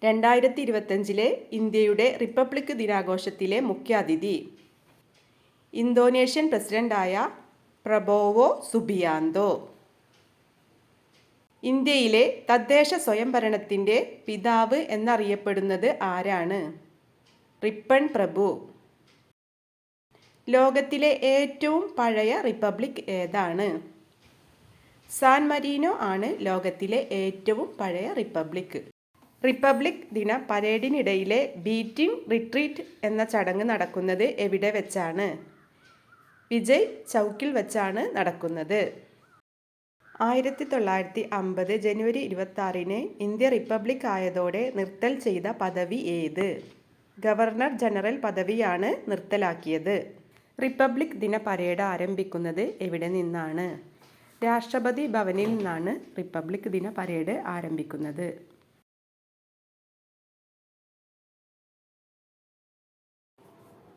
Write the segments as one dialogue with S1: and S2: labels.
S1: 2025 ഇന്ത്യയുടെ റിപ്പബ്ലിക് ദിനാഘോഷത്തിലെ മുഖ്യാതിഥി ഇന്തോനേഷ്യൻ പ്രസിഡന്റായ പ്രബോവോ സുബിയാന്തോ. ഇന്ത്യയിലെ തദ്ദേശ സ്വയംഭരണത്തിൻ്റെ പിതാവ് എന്നറിയപ്പെടുന്നത് ആരാണ്? റിപ്പൺ പ്രഭു. ലോകത്തിലെ ഏറ്റവും പഴയ റിപ്പബ്ലിക് ഏതാണ്? സാൻ മരീനോ ആണ് ലോകത്തിലെ ഏറ്റവും പഴയ റിപ്പബ്ലിക്. റിപ്പബ്ലിക് ദിന പരേഡിനിടയിലെ ബീറ്റിംഗ് റിട്രീറ്റ് എന്ന ചടങ്ങ് നടക്കുന്നത് എവിടെ വെച്ചാണ്? വിജയ് ചൗക്കിൽ വെച്ചാണ് നടക്കുന്നത്. 1950 ജനുവരി 26 ഇന്ത്യ റിപ്പബ്ലിക് ആയതോടെ നിർത്തൽ ചെയ്ത പദവി ഏത്? ഗവർണർ ജനറൽ പദവിയാണ് നിർത്തലാക്കിയത്. റിപ്പബ്ലിക് ദിന പരേഡ് ആരംഭിക്കുന്നത് എവിടെ നിന്നാണ്? രാഷ്ട്രപതി ഭവനിൽ നിന്നാണ് റിപ്പബ്ലിക് ദിന പരേഡ് ആരംഭിക്കുന്നത്.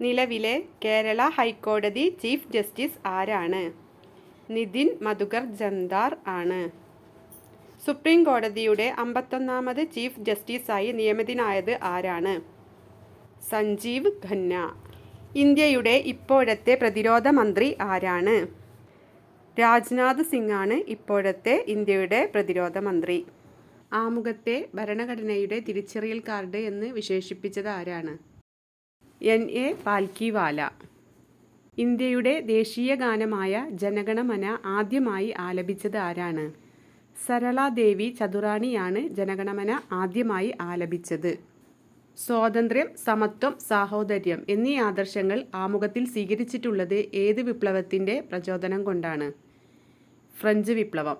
S1: നിലവിലെ കേരള ഹൈക്കോടതി ചീഫ് ജസ്റ്റിസ് ആരാണ്? നിതിൻ മധുകർ ജന്ദാർ ആണ്. സുപ്രീം കോടതിയുടെ 51ാമത് ചീഫ് ജസ്റ്റിസായി നിയമിതനായത് ആരാണ്? സഞ്ജീവ് ഖന്ന. ഇന്ത്യയുടെ ഇപ്പോഴത്തെ പ്രതിരോധ മന്ത്രി ആരാണ്? രാജ്നാഥ് സിംഗ് ആണ് ഇപ്പോഴത്തെ ഇന്ത്യയുടെ പ്രതിരോധ മന്ത്രി. ആമുഖത്തെ ഭരണഘടനയുടെ തിരിച്ചറിയൽ കാർഡ് എന്ന് വിശേഷിപ്പിച്ചത് ആരാണ്? N.A. പാൽക്കിവാല. ഇന്ത്യയുടെ ദേശീയ ഗാനമായ ജനഗണമന ആദ്യമായി ആലപിച്ചത് ആരാണ്? സരളാദേവി ചതുറാണിയാണ് ജനഗണമന ആദ്യമായി ആലപിച്ചത്. സ്വാതന്ത്ര്യം, സമത്വം, സാഹോദര്യം എന്നീ ആദർശങ്ങൾ ആമുഖത്തിൽ സ്വീകരിച്ചിട്ടുള്ളത് ഏത് വിപ്ലവത്തിൻ്റെ പ്രചോദനം കൊണ്ടാണ്? ഫ്രഞ്ച് വിപ്ലവം.